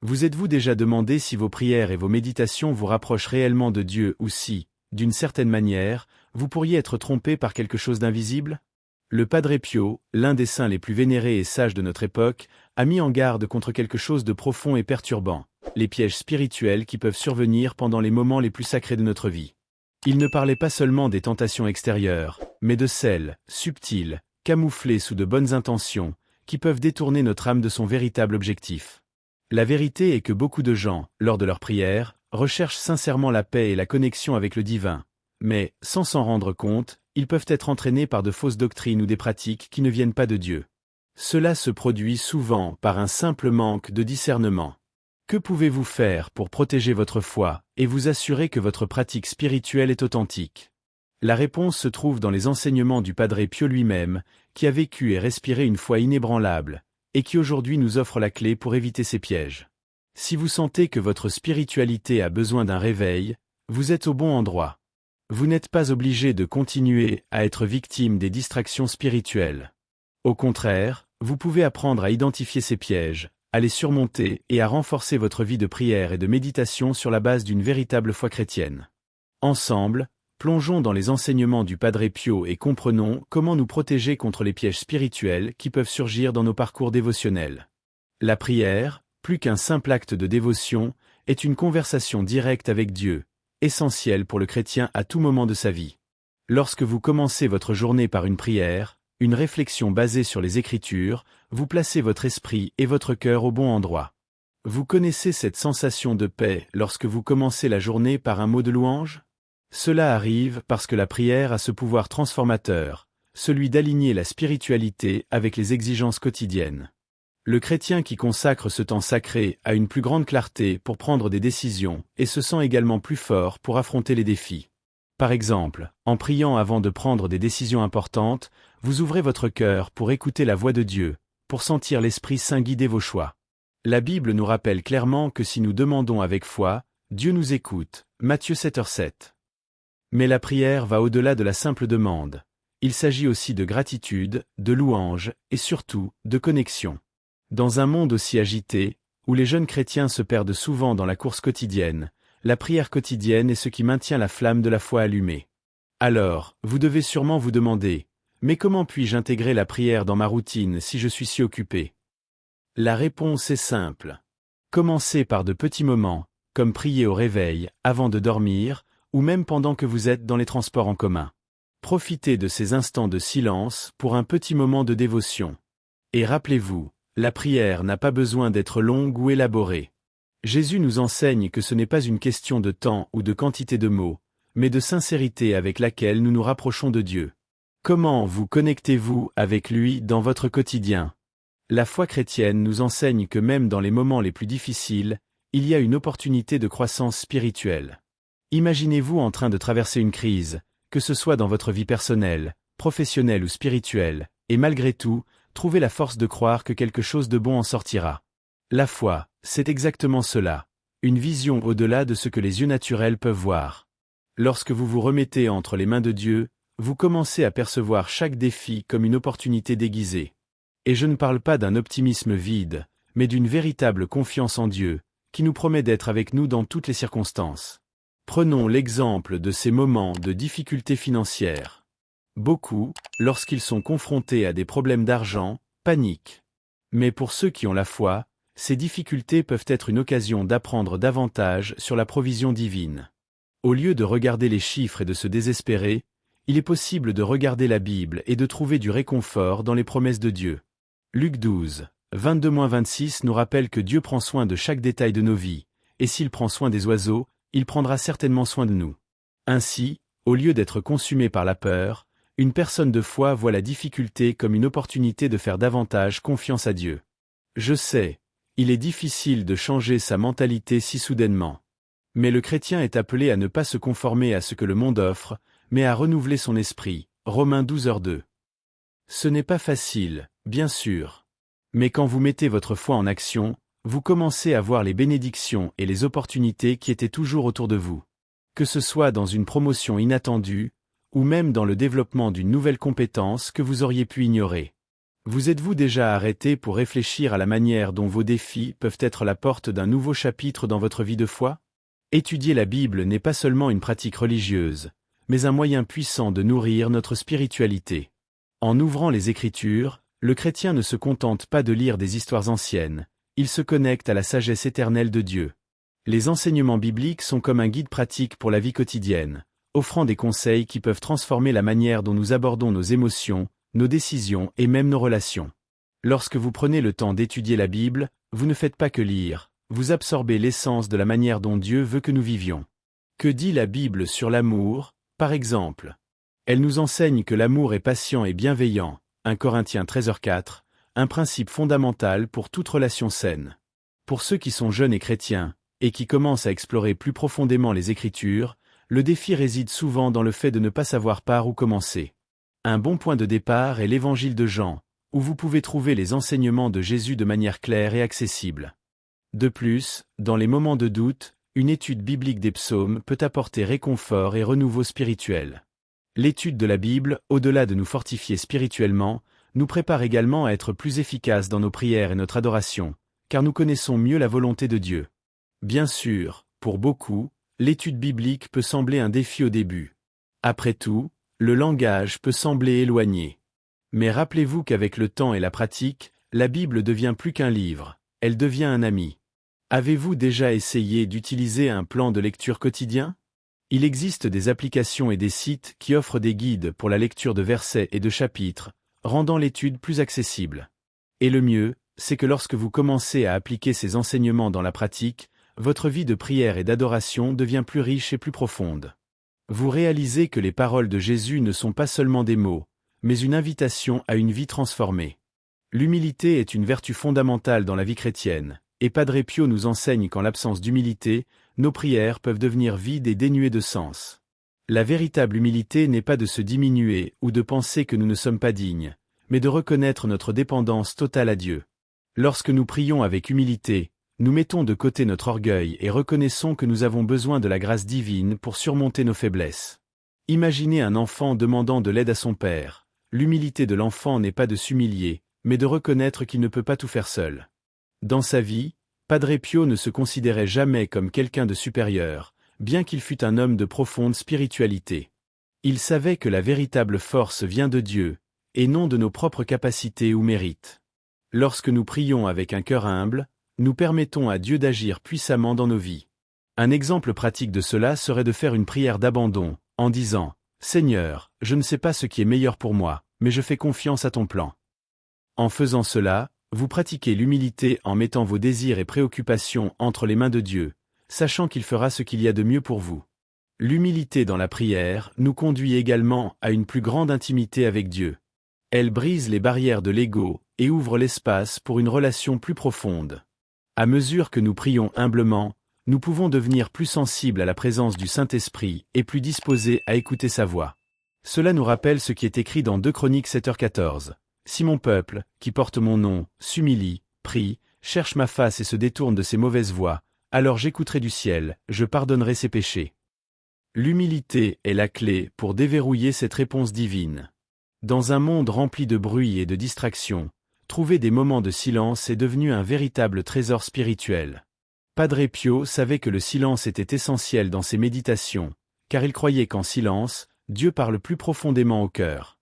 Vous êtes-vous déjà demandé si vos prières et vos méditations vous rapprochent réellement de Dieu ou si, d'une certaine manière, vous pourriez être trompé par quelque chose d'invisible? Le Padre Pio, l'un des saints les plus vénérés et sages de notre époque, a mis en garde contre quelque chose de profond et perturbant, les pièges spirituels qui peuvent survenir pendant les moments les plus sacrés de notre vie. Il ne parlait pas seulement des tentations extérieures, mais de celles, subtiles, camouflées sous de bonnes intentions, qui peuvent détourner notre âme de son véritable objectif. La vérité est que beaucoup de gens, lors de leur prière, recherchent sincèrement la paix et la connexion avec le divin, mais, sans s'en rendre compte, ils peuvent être entraînés par de fausses doctrines ou des pratiques qui ne viennent pas de Dieu. Cela se produit souvent par un simple manque de discernement. Que pouvez-vous faire pour protéger votre foi et vous assurer que votre pratique spirituelle est authentique? La réponse se trouve dans les enseignements du Padre Pio lui-même, qui a vécu et respiré une foi inébranlable, et qui aujourd'hui nous offre la clé pour éviter ces pièges. Si vous sentez que votre spiritualité a besoin d'un réveil, vous êtes au bon endroit. Vous n'êtes pas obligé de continuer à être victime des distractions spirituelles. Au contraire, vous pouvez apprendre à identifier ces pièges, à les surmonter et à renforcer votre vie de prière et de méditation sur la base d'une véritable foi chrétienne. Ensemble, plongeons dans les enseignements du Padre Pio et comprenons comment nous protéger contre les pièges spirituels qui peuvent surgir dans nos parcours dévotionnels. La prière, plus qu'un simple acte de dévotion, est une conversation directe avec Dieu, essentielle pour le chrétien à tout moment de sa vie. Lorsque vous commencez votre journée par une prière, une réflexion basée sur les Écritures, vous placez votre esprit et votre cœur au bon endroit. Vous connaissez cette sensation de paix lorsque vous commencez la journée par un mot de louange? Cela arrive parce que la prière a ce pouvoir transformateur, celui d'aligner la spiritualité avec les exigences quotidiennes. Le chrétien qui consacre ce temps sacré a une plus grande clarté pour prendre des décisions et se sent également plus fort pour affronter les défis. Par exemple, en priant avant de prendre des décisions importantes, vous ouvrez votre cœur pour écouter la voix de Dieu, pour sentir l'Esprit Saint guider vos choix. La Bible nous rappelle clairement que si nous demandons avec foi, Dieu nous écoute, Matthieu 7h7. Mais la prière va au-delà de la simple demande. Il s'agit aussi de gratitude, de louange et surtout, de connexion. Dans un monde aussi agité, où les jeunes chrétiens se perdent souvent dans la course quotidienne, la prière quotidienne est ce qui maintient la flamme de la foi allumée. Alors, vous devez sûrement vous demander, mais comment puis-je intégrer la prière dans ma routine si je suis si occupé? La réponse est simple. Commencez par de petits moments, comme prier au réveil, avant de dormir, ou même pendant que vous êtes dans les transports en commun. Profitez de ces instants de silence pour un petit moment de dévotion. Et rappelez-vous, la prière n'a pas besoin d'être longue ou élaborée. Jésus nous enseigne que ce n'est pas une question de temps ou de quantité de mots, mais de sincérité avec laquelle nous nous rapprochons de Dieu. Comment vous connectez-vous avec lui dans votre quotidien? La foi chrétienne nous enseigne que même dans les moments les plus difficiles, il y a une opportunité de croissance spirituelle. Imaginez-vous en train de traverser une crise, que ce soit dans votre vie personnelle, professionnelle ou spirituelle, et malgré tout, trouvez la force de croire que quelque chose de bon en sortira. La foi, c'est exactement cela, une vision au-delà de ce que les yeux naturels peuvent voir. Lorsque vous vous remettez entre les mains de Dieu, vous commencez à percevoir chaque défi comme une opportunité déguisée. Et je ne parle pas d'un optimisme vide, mais d'une véritable confiance en Dieu, qui nous promet d'être avec nous dans toutes les circonstances. Prenons l'exemple de ces moments de difficultés financières. Beaucoup, lorsqu'ils sont confrontés à des problèmes d'argent, paniquent. Mais pour ceux qui ont la foi, ces difficultés peuvent être une occasion d'apprendre davantage sur la provision divine. Au lieu de regarder les chiffres et de se désespérer, il est possible de regarder la Bible et de trouver du réconfort dans les promesses de Dieu. Luc 12, 22-26 nous rappelle que Dieu prend soin de chaque détail de nos vies, et s'il prend soin des oiseaux, il prendra certainement soin de nous. Ainsi, au lieu d'être consumé par la peur, une personne de foi voit la difficulté comme une opportunité de faire davantage confiance à Dieu. Je sais, il est difficile de changer sa mentalité si soudainement. Mais le chrétien est appelé à ne pas se conformer à ce que le monde offre, mais à renouveler son esprit. Romains 12h2. Ce n'est pas facile, bien sûr. Mais quand vous mettez votre foi en action, vous commencez à voir les bénédictions et les opportunités qui étaient toujours autour de vous. Que ce soit dans une promotion inattendue, ou même dans le développement d'une nouvelle compétence que vous auriez pu ignorer. Vous êtes-vous déjà arrêté pour réfléchir à la manière dont vos défis peuvent être la porte d'un nouveau chapitre dans votre vie de foi? Étudier la Bible n'est pas seulement une pratique religieuse, mais un moyen puissant de nourrir notre spiritualité. En ouvrant les Écritures, le chrétien ne se contente pas de lire des histoires anciennes, il se connecte à la sagesse éternelle de Dieu. Les enseignements bibliques sont comme un guide pratique pour la vie quotidienne, offrant des conseils qui peuvent transformer la manière dont nous abordons nos émotions, nos décisions et même nos relations. Lorsque vous prenez le temps d'étudier la Bible, vous ne faites pas que lire, vous absorbez l'essence de la manière dont Dieu veut que nous vivions. Que dit la Bible sur l'amour, par exemple? Elle nous enseigne que l'amour est patient et bienveillant, 1 Corinthiens 13h4, un principe fondamental pour toute relation saine. Pour ceux qui sont jeunes et chrétiens, et qui commencent à explorer plus profondément les Écritures, le défi réside souvent dans le fait de ne pas savoir par où commencer. Un bon point de départ est l'Évangile de Jean, où vous pouvez trouver les enseignements de Jésus de manière claire et accessible. De plus, dans les moments de doute, une étude biblique des psaumes peut apporter réconfort et renouveau spirituel. L'étude de la Bible, au-delà de nous fortifier spirituellement, nous prépare également à être plus efficaces dans nos prières et notre adoration, car nous connaissons mieux la volonté de Dieu. Bien sûr, pour beaucoup, l'étude biblique peut sembler un défi au début. Après tout, le langage peut sembler éloigné. Mais rappelez-vous qu'avec le temps et la pratique, la Bible devient plus qu'un livre, elle devient un ami. Avez-vous déjà essayé d'utiliser un plan de lecture quotidien? Il existe des applications et des sites qui offrent des guides pour la lecture de versets et de chapitres, rendant l'étude plus accessible. Et le mieux, c'est que lorsque vous commencez à appliquer ces enseignements dans la pratique, votre vie de prière et d'adoration devient plus riche et plus profonde. Vous réalisez que les paroles de Jésus ne sont pas seulement des mots, mais une invitation à une vie transformée. L'humilité est une vertu fondamentale dans la vie chrétienne, et Padre Pio nous enseigne qu'en l'absence d'humilité, nos prières peuvent devenir vides et dénuées de sens. La véritable humilité n'est pas de se diminuer ou de penser que nous ne sommes pas dignes, mais de reconnaître notre dépendance totale à Dieu. Lorsque nous prions avec humilité, nous mettons de côté notre orgueil et reconnaissons que nous avons besoin de la grâce divine pour surmonter nos faiblesses. Imaginez un enfant demandant de l'aide à son père. L'humilité de l'enfant n'est pas de s'humilier, mais de reconnaître qu'il ne peut pas tout faire seul. Dans sa vie, Padre Pio ne se considérait jamais comme quelqu'un de supérieur, bien qu'il fût un homme de profonde spiritualité. Il savait que la véritable force vient de Dieu, et non de nos propres capacités ou mérites. Lorsque nous prions avec un cœur humble, nous permettons à Dieu d'agir puissamment dans nos vies. Un exemple pratique de cela serait de faire une prière d'abandon, en disant « Seigneur, je ne sais pas ce qui est meilleur pour moi, mais je fais confiance à ton plan. » En faisant cela, vous pratiquez l'humilité en mettant vos désirs et préoccupations entre les mains de Dieu, sachant qu'il fera ce qu'il y a de mieux pour vous. L'humilité dans la prière nous conduit également à une plus grande intimité avec Dieu. Elle brise les barrières de l'ego et ouvre l'espace pour une relation plus profonde. À mesure que nous prions humblement, nous pouvons devenir plus sensibles à la présence du Saint-Esprit et plus disposés à écouter sa voix. Cela nous rappelle ce qui est écrit dans 2 Chroniques 7h14. « Si mon peuple, qui porte mon nom, s'humilie, prie, cherche ma face et se détourne de ses mauvaises voies, alors j'écouterai du ciel, je pardonnerai ses péchés. » L'humilité est la clé pour déverrouiller cette réponse divine. Dans un monde rempli de bruit et de distractions, trouver des moments de silence est devenu un véritable trésor spirituel. Padre Pio savait que le silence était essentiel dans ses méditations, car il croyait qu'en silence, Dieu parle plus profondément au cœur.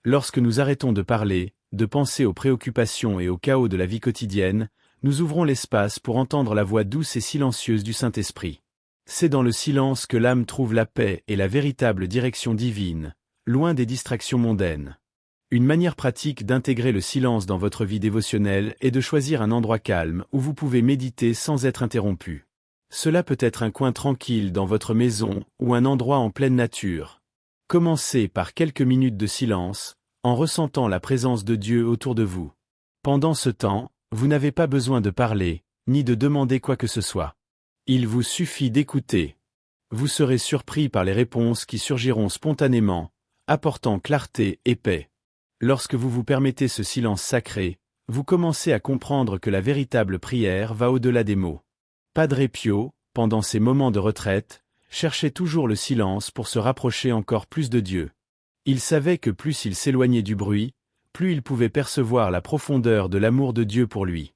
Lorsque nous arrêtons de parler, de penser aux préoccupations et au chaos de la vie quotidienne, nous ouvrons l'espace pour entendre la voix douce et silencieuse du Saint-Esprit. C'est dans le silence que l'âme trouve la paix et la véritable direction divine, loin des distractions mondaines. Une manière pratique d'intégrer le silence dans votre vie dévotionnelle est de choisir un endroit calme où vous pouvez méditer sans être interrompu. Cela peut être un coin tranquille dans votre maison ou un endroit en pleine nature. Commencez par quelques minutes de silence, en ressentant la présence de Dieu autour de vous. Pendant ce temps, vous n'avez pas besoin de parler, ni de demander quoi que ce soit. Il vous suffit d'écouter. Vous serez surpris par les réponses qui surgiront spontanément, apportant clarté et paix. Lorsque vous vous permettez ce silence sacré, vous commencez à comprendre que la véritable prière va au-delà des mots. Padre Pio, pendant ses moments de retraite, cherchait toujours le silence pour se rapprocher encore plus de Dieu. Il savait que plus il s'éloignait du bruit, plus il pouvait percevoir la profondeur de l'amour de Dieu pour lui.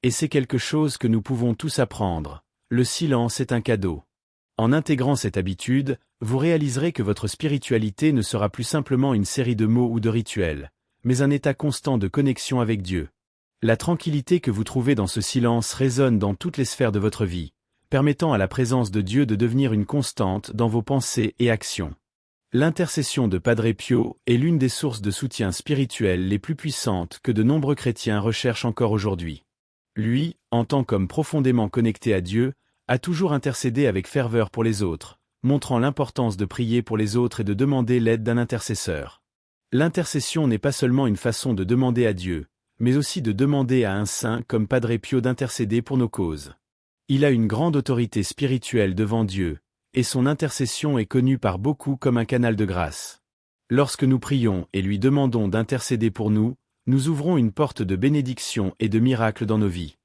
Et c'est quelque chose que nous pouvons tous apprendre. Le silence est un cadeau. En intégrant cette habitude, vous réaliserez que votre spiritualité ne sera plus simplement une série de mots ou de rituels, mais un état constant de connexion avec Dieu. La tranquillité que vous trouvez dans ce silence résonne dans toutes les sphères de votre vie, permettant à la présence de Dieu de devenir une constante dans vos pensées et actions. L'intercession de Padre Pio est l'une des sources de soutien spirituel les plus puissantes que de nombreux chrétiens recherchent encore aujourd'hui. Lui, en tant qu'homme profondément connecté à Dieu, a toujours intercédé avec ferveur pour les autres, montrant l'importance de prier pour les autres et de demander l'aide d'un intercesseur. L'intercession n'est pas seulement une façon de demander à Dieu, mais aussi de demander à un saint comme Padre Pio d'intercéder pour nos causes. Il a une grande autorité spirituelle devant Dieu, et son intercession est connue par beaucoup comme un canal de grâce. Lorsque nous prions et lui demandons d'intercéder pour nous, nous ouvrons une porte de bénédiction et de miracle dans nos vies.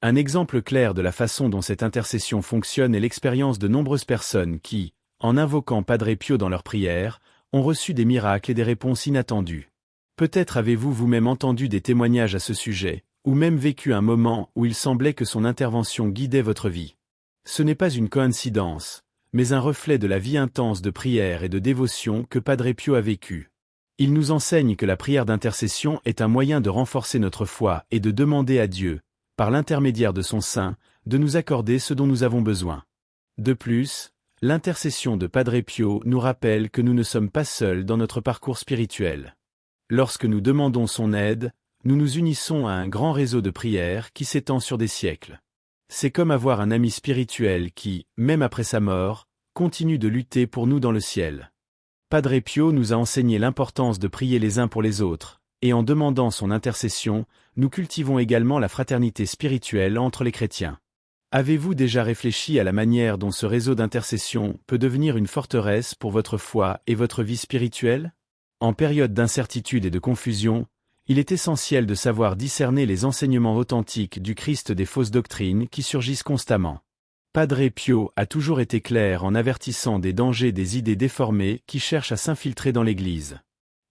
Un exemple clair de la façon dont cette intercession fonctionne est l'expérience de nombreuses personnes qui, en invoquant Padre Pio dans leurs prières, ont reçu des miracles et des réponses inattendues. Peut-être avez-vous vous-même entendu des témoignages à ce sujet, ou même vécu un moment où il semblait que son intervention guidait votre vie. Ce n'est pas une coïncidence, mais un reflet de la vie intense de prière et de dévotion que Padre Pio a vécue. Il nous enseigne que la prière d'intercession est un moyen de renforcer notre foi et de demander à Dieu, par l'intermédiaire de son Saint, de nous accorder ce dont nous avons besoin. De plus, l'intercession de Padre Pio nous rappelle que nous ne sommes pas seuls dans notre parcours spirituel. Lorsque nous demandons son aide, nous nous unissons à un grand réseau de prières qui s'étend sur des siècles. C'est comme avoir un ami spirituel qui, même après sa mort, continue de lutter pour nous dans le ciel. Padre Pio nous a enseigné l'importance de prier les uns pour les autres, et en demandant son intercession, nous cultivons également la fraternité spirituelle entre les chrétiens. Avez-vous déjà réfléchi à la manière dont ce réseau d'intercession peut devenir une forteresse pour votre foi et votre vie spirituelle? En période d'incertitude et de confusion, il est essentiel de savoir discerner les enseignements authentiques du Christ des fausses doctrines qui surgissent constamment. Padre Pio a toujours été clair en avertissant des dangers des idées déformées qui cherchent à s'infiltrer dans l'Église.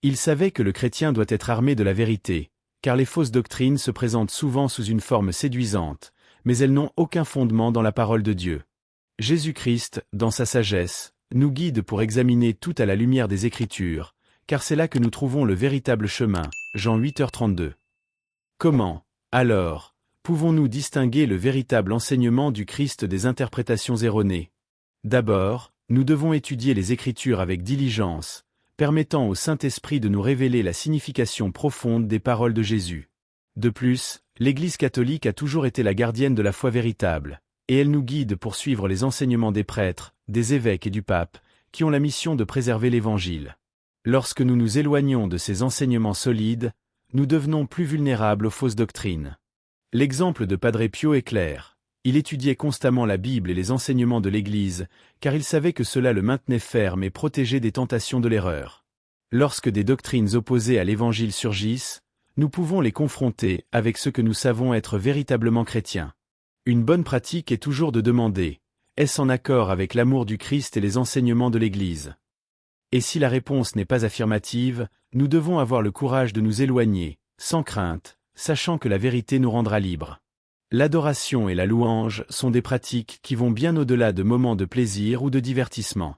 Il savait que le chrétien doit être armé de la vérité, car les fausses doctrines se présentent souvent sous une forme séduisante, mais elles n'ont aucun fondement dans la parole de Dieu. Jésus-Christ, dans sa sagesse, nous guide pour examiner tout à la lumière des Écritures, car c'est là que nous trouvons le véritable chemin. Jean 8h32. Comment, alors, pouvons-nous distinguer le véritable enseignement du Christ des interprétations erronées? D'abord, nous devons étudier les Écritures avec diligence, permettant au Saint-Esprit de nous révéler la signification profonde des paroles de Jésus. De plus, l'Église catholique a toujours été la gardienne de la foi véritable, et elle nous guide pour suivre les enseignements des prêtres, des évêques et du pape, qui ont la mission de préserver l'Évangile. Lorsque nous nous éloignons de ces enseignements solides, nous devenons plus vulnérables aux fausses doctrines. L'exemple de Padre Pio est clair. Il étudiait constamment la Bible et les enseignements de l'Église, car il savait que cela le maintenait ferme et protégé des tentations de l'erreur. Lorsque des doctrines opposées à l'Évangile surgissent, nous pouvons les confronter avec ce que nous savons être véritablement chrétiens. Une bonne pratique est toujours de demander, est-ce en accord avec l'amour du Christ et les enseignements de l'Église? Et si la réponse n'est pas affirmative, nous devons avoir le courage de nous éloigner, sans crainte, sachant que la vérité nous rendra libres. L'adoration et la louange sont des pratiques qui vont bien au-delà de moments de plaisir ou de divertissement.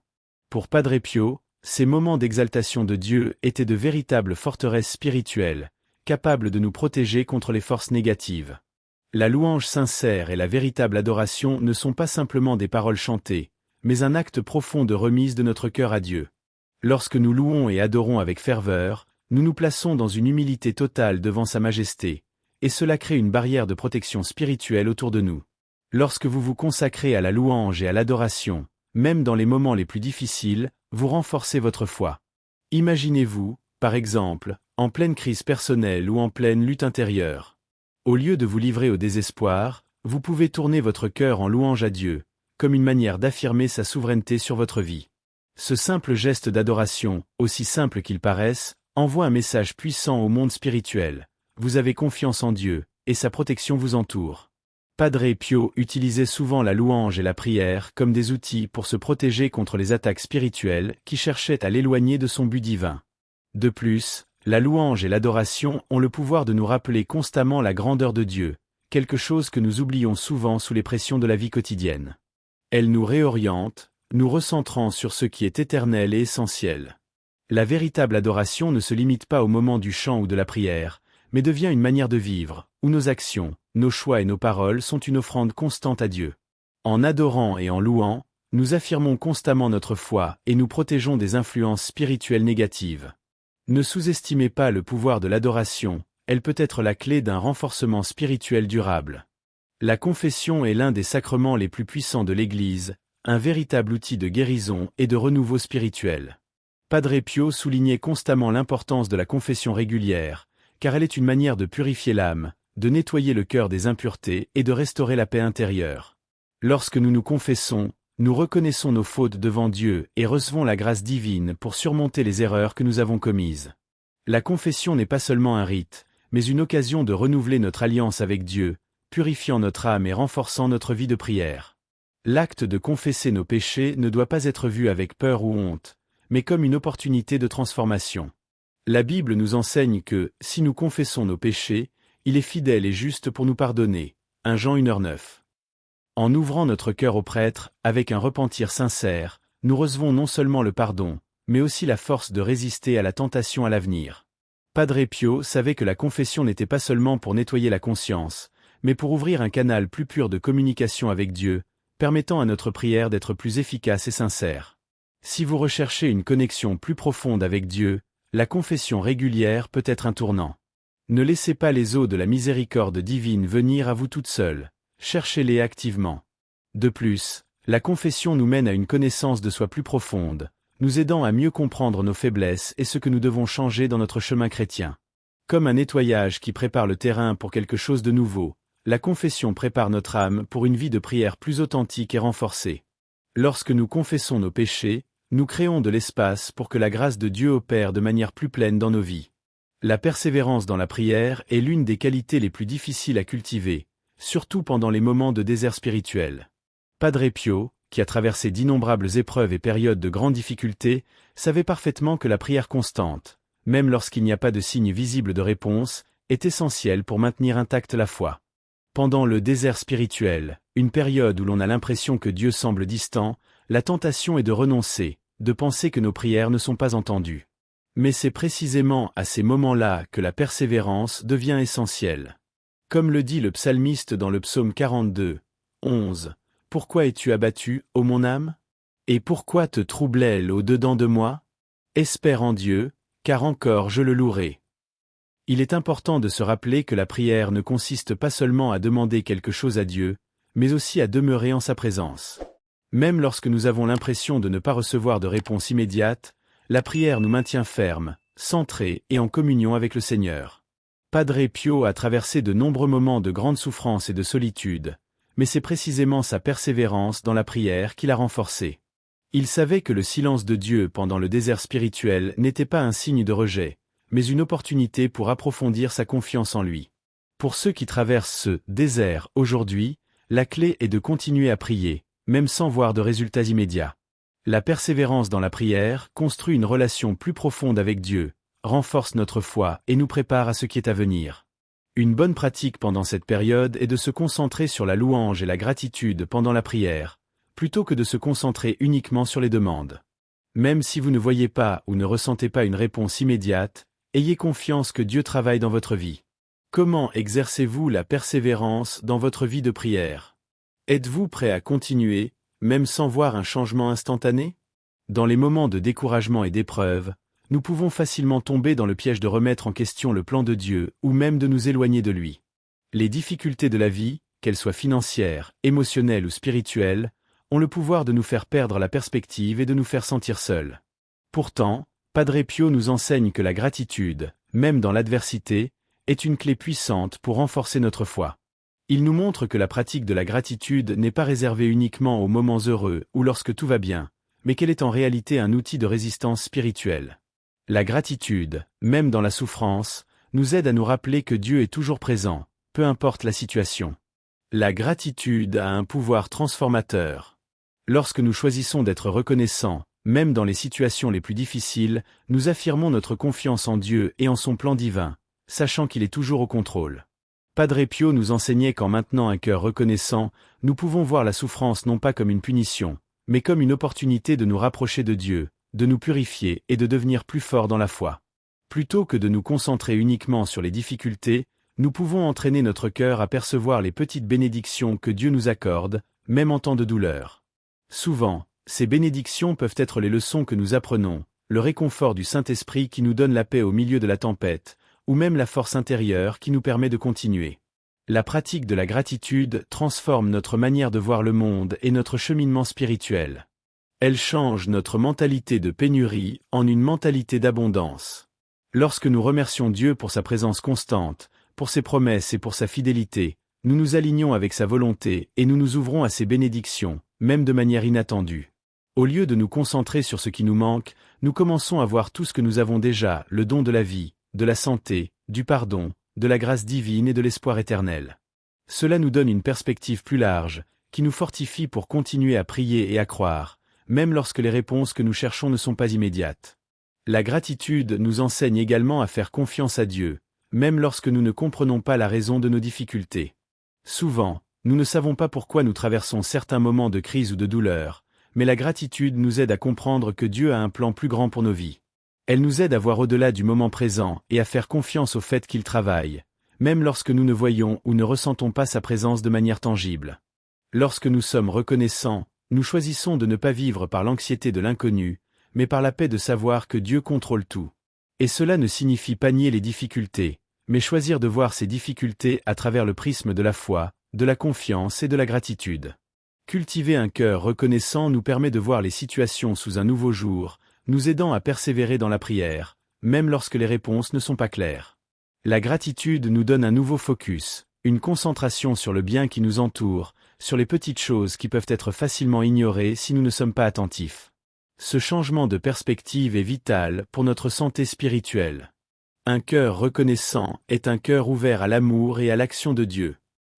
Pour Padre Pio, ces moments d'exaltation de Dieu étaient de véritables forteresses spirituelles, capables de nous protéger contre les forces négatives. La louange sincère et la véritable adoration ne sont pas simplement des paroles chantées, mais un acte profond de remise de notre cœur à Dieu. Lorsque nous louons et adorons avec ferveur, nous nous plaçons dans une humilité totale devant sa majesté, et cela crée une barrière de protection spirituelle autour de nous. Lorsque vous vous consacrez à la louange et à l'adoration, même dans les moments les plus difficiles, vous renforcez votre foi. Imaginez-vous, par exemple, en pleine crise personnelle ou en pleine lutte intérieure. Au lieu de vous livrer au désespoir, vous pouvez tourner votre cœur en louange à Dieu, comme une manière d'affirmer sa souveraineté sur votre vie. Ce simple geste d'adoration, aussi simple qu'il paraisse, envoie un message puissant au monde spirituel. Vous avez confiance en Dieu, et sa protection vous entoure. Padre Pio utilisait souvent la louange et la prière comme des outils pour se protéger contre les attaques spirituelles qui cherchaient à l'éloigner de son but divin. De plus, La louange et l'adoration ont le pouvoir de nous rappeler constamment la grandeur de Dieu, quelque chose que nous oublions souvent sous les pressions de la vie quotidienne. Elles nous réorientent, nous recentrant sur ce qui est éternel et essentiel. La véritable adoration ne se limite pas au moment du chant ou de la prière, mais devient une manière de vivre, où nos actions, nos choix et nos paroles sont une offrande constante à Dieu. En adorant et en louant, nous affirmons constamment notre foi et nous protégeons des influences spirituelles négatives. Ne sous-estimez pas le pouvoir de l'adoration, elle peut être la clé d'un renforcement spirituel durable. La confession est l'un des sacrements les plus puissants de l'Église, un véritable outil de guérison et de renouveau spirituel. Padre Pio soulignait constamment l'importance de la confession régulière, car elle est une manière de purifier l'âme, de nettoyer le cœur des impuretés et de restaurer la paix intérieure. Lorsque nous nous confessons, nous reconnaissons nos fautes devant Dieu et recevons la grâce divine pour surmonter les erreurs que nous avons commises. La confession n'est pas seulement un rite, mais une occasion de renouveler notre alliance avec Dieu, purifiant notre âme et renforçant notre vie de prière. L'acte de confesser nos péchés ne doit pas être vu avec peur ou honte, mais comme une opportunité de transformation. La Bible nous enseigne que, si nous confessons nos péchés, il est fidèle et juste pour nous pardonner. 1 Jean 1h9. En ouvrant notre cœur au prêtre, avec un repentir sincère, nous recevons non seulement le pardon, mais aussi la force de résister à la tentation à l'avenir. Padre Pio savait que la confession n'était pas seulement pour nettoyer la conscience, mais pour ouvrir un canal plus pur de communication avec Dieu, permettant à notre prière d'être plus efficace et sincère. Si vous recherchez une connexion plus profonde avec Dieu, la confession régulière peut être un tournant. Ne laissez pas les eaux de la miséricorde divine venir à vous toutes seules. Cherchez-les activement. De plus, la confession nous mène à une connaissance de soi plus profonde, nous aidant à mieux comprendre nos faiblesses et ce que nous devons changer dans notre chemin chrétien. Comme un nettoyage qui prépare le terrain pour quelque chose de nouveau, la confession prépare notre âme pour une vie de prière plus authentique et renforcée. Lorsque nous confessons nos péchés, nous créons de l'espace pour que la grâce de Dieu opère de manière plus pleine dans nos vies. La persévérance dans la prière est l'une des qualités les plus difficiles à cultiver, surtout pendant les moments de désert spirituel. Padre Pio, qui a traversé d'innombrables épreuves et périodes de grandes difficultés, savait parfaitement que la prière constante, même lorsqu'il n'y a pas de signe visible de réponse, est essentielle pour maintenir intacte la foi. Pendant le désert spirituel, une période où l'on a l'impression que Dieu semble distant, la tentation est de renoncer, de penser que nos prières ne sont pas entendues. Mais c'est précisément à ces moments-là que la persévérance devient essentielle. Comme le dit le psalmiste dans le psaume 42, 11, « Pourquoi es-tu abattu, ô mon âme? Et pourquoi te trouble-t-elle au-dedans de moi? Espère en Dieu, car encore je le louerai. » Il est important de se rappeler que la prière ne consiste pas seulement à demander quelque chose à Dieu, mais aussi à demeurer en sa présence. Même lorsque nous avons l'impression de ne pas recevoir de réponse immédiate, la prière nous maintient fermes, centrés et en communion avec le Seigneur. Padre Pio a traversé de nombreux moments de grande souffrance et de solitude, mais c'est précisément sa persévérance dans la prière qui l'a renforcé. Il savait que le silence de Dieu pendant le désert spirituel n'était pas un signe de rejet, mais une opportunité pour approfondir sa confiance en lui. Pour ceux qui traversent ce désert aujourd'hui, la clé est de continuer à prier, même sans voir de résultats immédiats. La persévérance dans la prière construit une relation plus profonde avec Dieu, renforce notre foi et nous prépare à ce qui est à venir. Une bonne pratique pendant cette période est de se concentrer sur la louange et la gratitude pendant la prière, plutôt que de se concentrer uniquement sur les demandes. Même si vous ne voyez pas ou ne ressentez pas une réponse immédiate, ayez confiance que Dieu travaille dans votre vie. Comment exercez-vous la persévérance dans votre vie de prière? Êtes-vous prêt à continuer, même sans voir un changement instantané? Dans les moments de découragement et d'épreuve, nous pouvons facilement tomber dans le piège de remettre en question le plan de Dieu ou même de nous éloigner de lui. Les difficultés de la vie, qu'elles soient financières, émotionnelles ou spirituelles, ont le pouvoir de nous faire perdre la perspective et de nous faire sentir seuls. Pourtant, Padre Pio nous enseigne que la gratitude, même dans l'adversité, est une clé puissante pour renforcer notre foi. Il nous montre que la pratique de la gratitude n'est pas réservée uniquement aux moments heureux ou lorsque tout va bien, mais qu'elle est en réalité un outil de résistance spirituelle. La gratitude, même dans la souffrance, nous aide à nous rappeler que Dieu est toujours présent, peu importe la situation. La gratitude a un pouvoir transformateur. Lorsque nous choisissons d'être reconnaissants, Même dans les situations les plus difficiles, nous affirmons notre confiance en Dieu et en son plan divin, sachant qu'il est toujours au contrôle. Padre Pio nous enseignait qu'en maintenant un cœur reconnaissant, nous pouvons voir la souffrance non pas comme une punition, mais comme une opportunité de nous rapprocher de Dieu, de nous purifier et de devenir plus forts dans la foi. Plutôt que de nous concentrer uniquement sur les difficultés, nous pouvons entraîner notre cœur à percevoir les petites bénédictions que Dieu nous accorde, même en temps de douleur. Souvent, ces bénédictions peuvent être les leçons que nous apprenons, le réconfort du Saint-Esprit qui nous donne la paix au milieu de la tempête, ou même la force intérieure qui nous permet de continuer. La pratique de la gratitude transforme notre manière de voir le monde et notre cheminement spirituel. Elle change notre mentalité de pénurie en une mentalité d'abondance. Lorsque nous remercions Dieu pour sa présence constante, pour ses promesses et pour sa fidélité, nous nous alignons avec sa volonté et nous nous ouvrons à ses bénédictions, même de manière inattendue. Au lieu de nous concentrer sur ce qui nous manque, nous commençons à voir tout ce que nous avons déjà, le don de la vie, de la santé, du pardon, de la grâce divine et de l'espoir éternel. Cela nous donne une perspective plus large, qui nous fortifie pour continuer à prier et à croire, même lorsque les réponses que nous cherchons ne sont pas immédiates. La gratitude nous enseigne également à faire confiance à Dieu, même lorsque nous ne comprenons pas la raison de nos difficultés. Souvent, nous ne savons pas pourquoi nous traversons certains moments de crise ou de douleur, mais la gratitude nous aide à comprendre que Dieu a un plan plus grand pour nos vies. Elle nous aide à voir au-delà du moment présent et à faire confiance au fait qu'il travaille, même lorsque nous ne voyons ou ne ressentons pas sa présence de manière tangible. Lorsque nous sommes reconnaissants, nous choisissons de ne pas vivre par l'anxiété de l'inconnu, mais par la paix de savoir que Dieu contrôle tout. Et cela ne signifie pas nier les difficultés, mais choisir de voir ces difficultés à travers le prisme de la foi, de la confiance et de la gratitude. Cultiver un cœur reconnaissant nous permet de voir les situations sous un nouveau jour, nous aidant à persévérer dans la prière, même lorsque les réponses ne sont pas claires. La gratitude nous donne un nouveau focus, une concentration sur le bien qui nous entoure, sur les petites choses qui peuvent être facilement ignorées si nous ne sommes pas attentifs. Ce changement de perspective est vital pour notre santé spirituelle. Un cœur reconnaissant est un cœur ouvert à l'amour et à l'action de Dieu.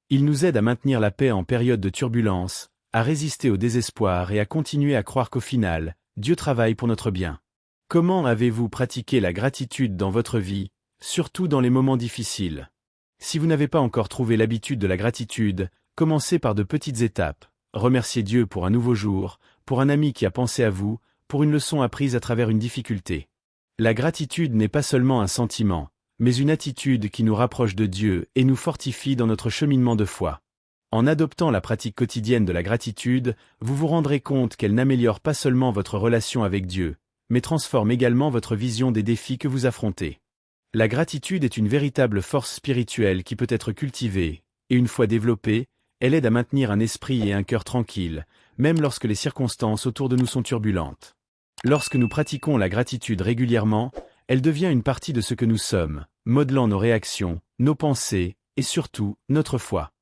Il nous aide à maintenir la paix en période de turbulence, à résister au désespoir et à continuer à croire qu'au final, Dieu travaille pour notre bien. Comment avez-vous pratiqué la gratitude dans votre vie, surtout dans les moments difficiles? Si vous n'avez pas encore trouvé l'habitude de la gratitude, commencez par de petites étapes. Remerciez Dieu pour un nouveau jour, pour un ami qui a pensé à vous, pour une leçon apprise à travers une difficulté. La gratitude n'est pas seulement un sentiment, mais une attitude qui nous rapproche de Dieu et nous fortifie dans notre cheminement de foi. En adoptant la pratique quotidienne de la gratitude, vous vous rendrez compte qu'elle n'améliore pas seulement votre relation avec Dieu, mais transforme également votre vision des défis que vous affrontez. La gratitude est une véritable force spirituelle qui peut être cultivée, et une fois développée, elle aide à maintenir un esprit et un cœur tranquilles, même lorsque les circonstances autour de nous sont turbulentes. Lorsque nous pratiquons la gratitude régulièrement, elle devient une partie de ce que nous sommes, modelant nos réactions, nos pensées, et surtout, notre foi.